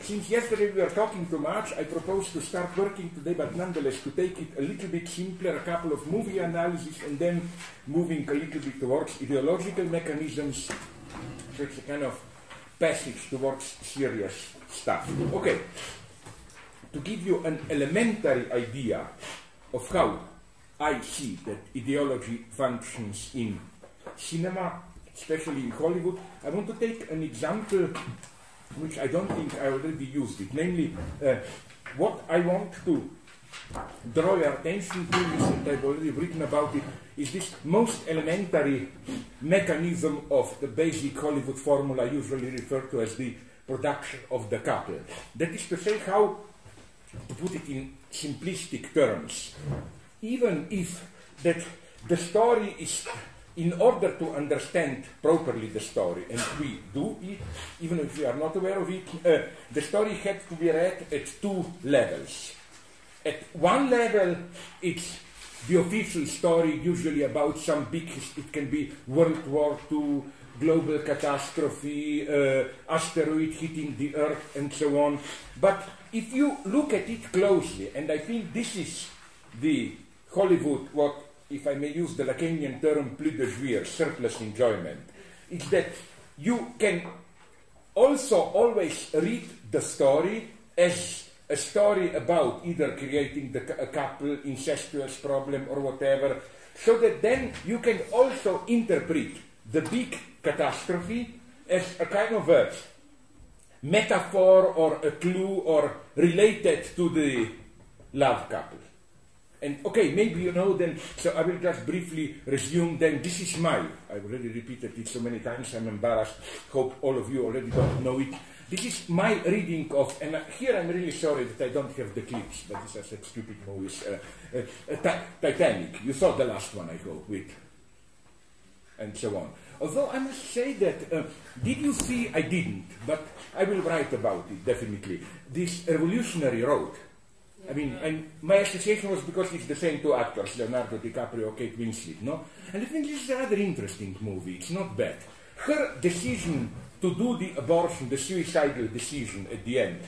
since yesterday we were talking too much, I propose to start working today, but nonetheless to take it a little bit simpler, a couple of movie analysis, and then moving a little bit towards ideological mechanisms. So it's a kind of passage towards serious stuff. Okay, to give you an elementary idea of how I see that ideology functions in cinema, especially in Hollywood, I want to take an example which I don't think I already used it. Namely, what I want to draw your attention to is, and I've already written about it, is this most elementary mechanism of the basic Hollywood formula usually referred to as the production of the couple. That is to say, how, to put it in simplistic terms, even if that the story is, in order to understand properly the story, and we do it, even if we are not aware of it, the story had to be read at two levels. At one level, it's the official story, usually about some big, it can be World War II, global catastrophe, asteroid hitting the Earth, and so on. But if you look at it closely, and I think this is the Hollywood, what, if I may use the Lacanian term, plus de jouir, surplus enjoyment, it's that you can also always read the story as a story about either creating a couple, incestuous problem, or whatever, so that then you can also interpret the big catastrophe as a kind of a metaphor or a clue or related to the love couple. And okay, maybe you know then, so I will just briefly resume then. This is I've already repeated it so many times, I'm embarrassed, hope all of you already don't know it. This is my reading of, and here I'm really sorry that I don't have the clips, but these are such stupid movies. Titanic, you saw the last one, I hope, with, and so on. Although I must say that, did you see, I didn't, but I will write about it, definitely, this Revolutionary Road. I mean, and my association was because it's the same two actors, Leonardo DiCaprio, Kate Winslet, no? And I think this is a rather interesting movie, it's not bad. Her decision to do the abortion, the suicidal decision at the end,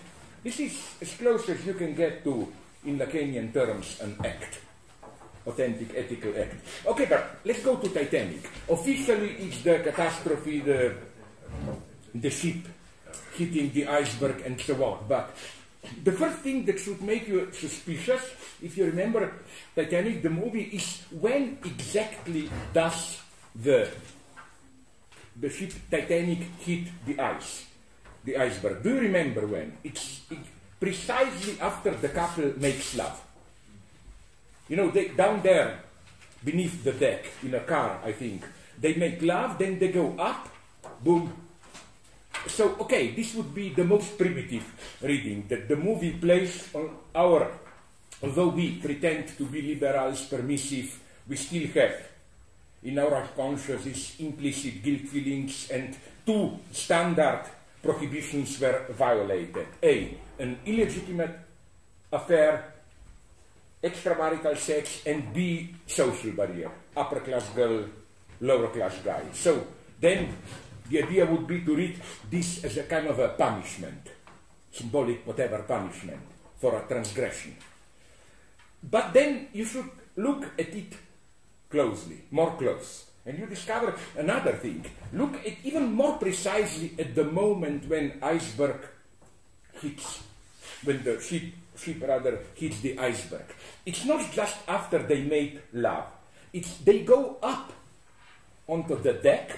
this is as close as you can get to, in Lacanian terms, an act. Authentic, ethical act. Okay, but let's go to Titanic. Officially, it's the catastrophe, the ship hitting the iceberg and so on, but the first thing that should make you suspicious, if you remember Titanic, the movie, is when exactly does the ship Titanic hit the iceberg. Do you remember when? It's precisely after the couple makes love. You know, they, down there, beneath the deck, in a car, I think, they make love, then they go up, boom. So, okay, this would be the most primitive reading, that the movie plays on our, although we pretend to be liberals, permissive, we still have in our conscience implicit guilt feelings, and two standard prohibitions were violated. A, an illegitimate affair, extramarital sex, and B, social barrier, upper class girl, lower class guy. So, then the idea would be to read this as a kind of a punishment, symbolic whatever punishment, for a transgression. But then you should look at it closely, more close, and you discover another thing. Look at even more precisely at the moment when iceberg hits, when the ship rather hits the iceberg. It's not just after they made love. It's they go up onto the deck,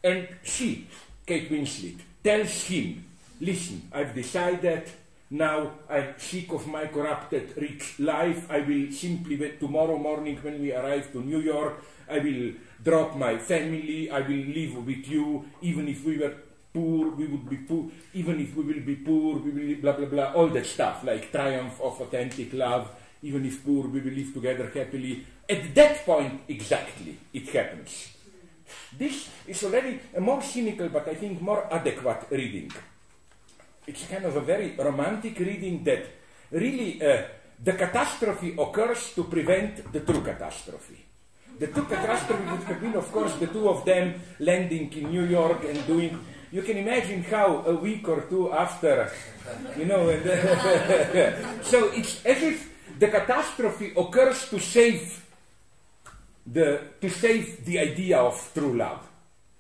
and she, Kate Winslet, tells him, listen, I've decided, now I'm sick of my corrupted rich life, I will simply, tomorrow morning when we arrive to New York, I will drop my family, I will live with you, even if we were poor, we would be poor, even if we will be poor, we will blah blah blah, all that stuff, like triumph of authentic love, even if poor, we will live together happily. At that point, exactly, it happens. This is already a more cynical, but I think more adequate reading. It's kind of a very romantic reading that really the catastrophe occurs to prevent the true catastrophe. The true catastrophe would have been, of course, the two of them landing in New York and doing you can imagine how a week or two after, you know, so it's as if the catastrophe occurs to save the idea of true love.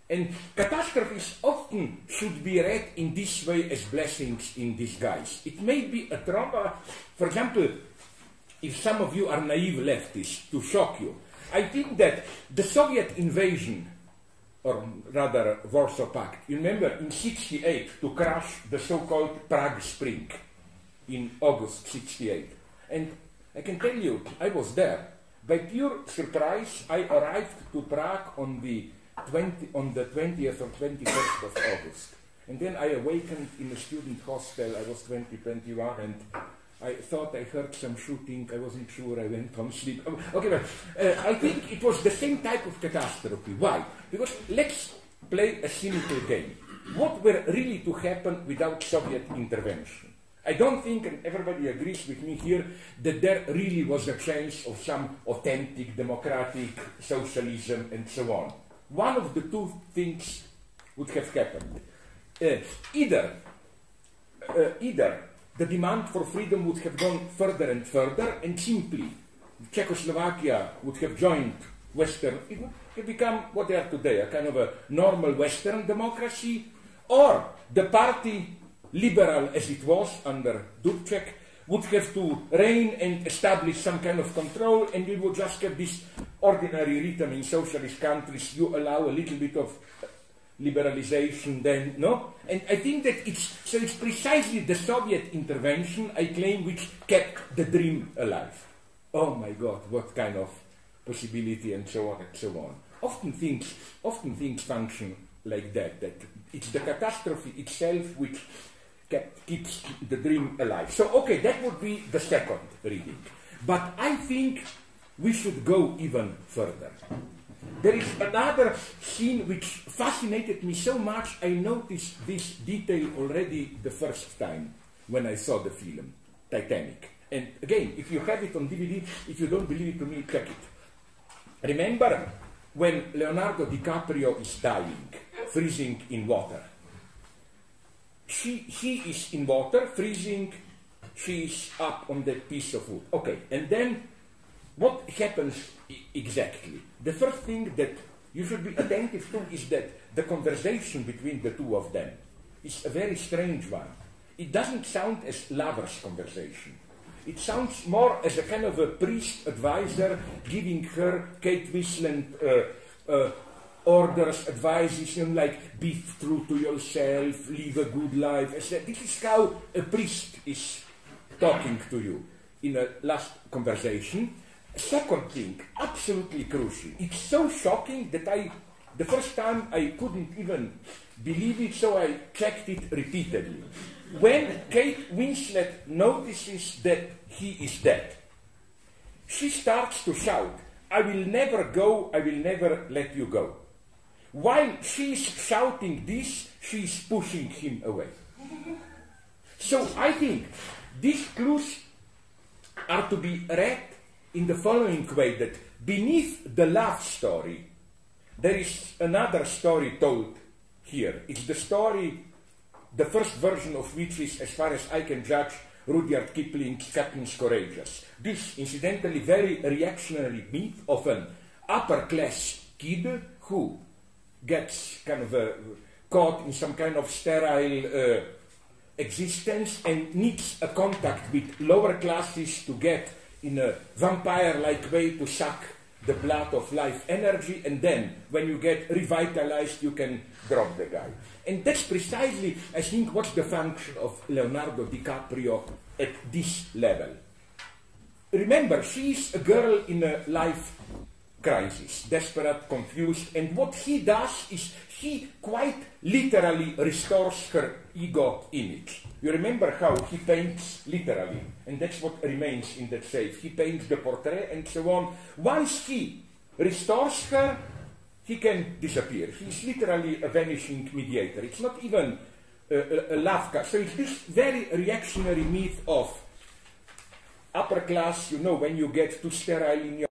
And catastrophes often should be read in this way as blessings in disguise. It may be a trauma. For example, if some of you are naive leftists, to shock you, I think that the Soviet invasion, or rather Warsaw Pact, you remember in 1968 to crush the so-called Prague Spring in August 1968. And I can tell you, I was there. By pure surprise, I arrived to Prague on the 20th or 21st of August. And then I awakened in a student hostel. I was 21, and I thought I heard some shooting. I wasn't sure. I went on sleep. Okay, but I think it was the same type of catastrophe. Why? Because let's play a cynical game. What were really to happen without Soviet intervention? I don't think, and everybody agrees with me here, that there really was a chance of some authentic democratic socialism and so on. One of the two things would have happened. Either the demand for freedom would have gone further and further, and simply Czechoslovakia would have joined Western, it would have become what they are today, a kind of a normal Western democracy, or the party, liberal as it was under Dubček, would have to reign and establish some kind of control, and we would just have this ordinary rhythm in socialist countries. You allow a little bit of liberalization, then no. And I think that it's precisely the Soviet intervention, I claim, which kept the dream alive. Oh my God, what kind of possibility, and so on and so on. Often things function like that. That it's the catastrophe itself which keeps the dream alive. So, okay, that would be the second reading. But I think we should go even further. There is another scene which fascinated me so much. I noticed this detail already the first time when I saw the film, Titanic. And again, if you have it on DVD, if you don't believe it to me, check it. Remember when Leonardo DiCaprio is dying, freezing in water. He is in water, freezing, she is up on that piece of wood. Okay, and then what happens exactly? The first thing that you should be attentive to is that the conversation between the two of them is a very strange one. It doesn't sound as lovers' conversation. It sounds more as a kind of a priest advisor giving her, Kate Winslet, orders, advices, like be true to yourself, live a good life. This is how a priest is talking to you in a last conversation. Second thing, absolutely crucial. It's so shocking that the first time I couldn't even believe it, so I checked it repeatedly. When Kate Winslet notices that he is dead, she starts to shout, "I will never go, I will never let you go." While she's shouting this, she's pushing him away. So I think these clues are to be read in the following way, that beneath the love story, there is another story told here. It's the story, the first version of which is, as far as I can judge, Rudyard Kipling's Captain's Courageous. This, incidentally, very reactionary myth of an upper-class kid who gets kind of caught in some kind of sterile existence and needs a contact with lower classes to get in a vampire-like way to suck the blood of life energy, and then when you get revitalized you can drop the guy. And that's precisely, I think, what's the function of Leonardo DiCaprio at this level. Remember, she's a girl in a life crisis, desperate, confused, and what he does is he quite literally restores her ego image. You remember how he paints literally, and that's what remains in that safe. He paints the portrait and so on. Once he restores her, he can disappear. He's literally a vanishing mediator. It's not even a love card. So it's this very reactionary myth of upper class, when you get too sterile in your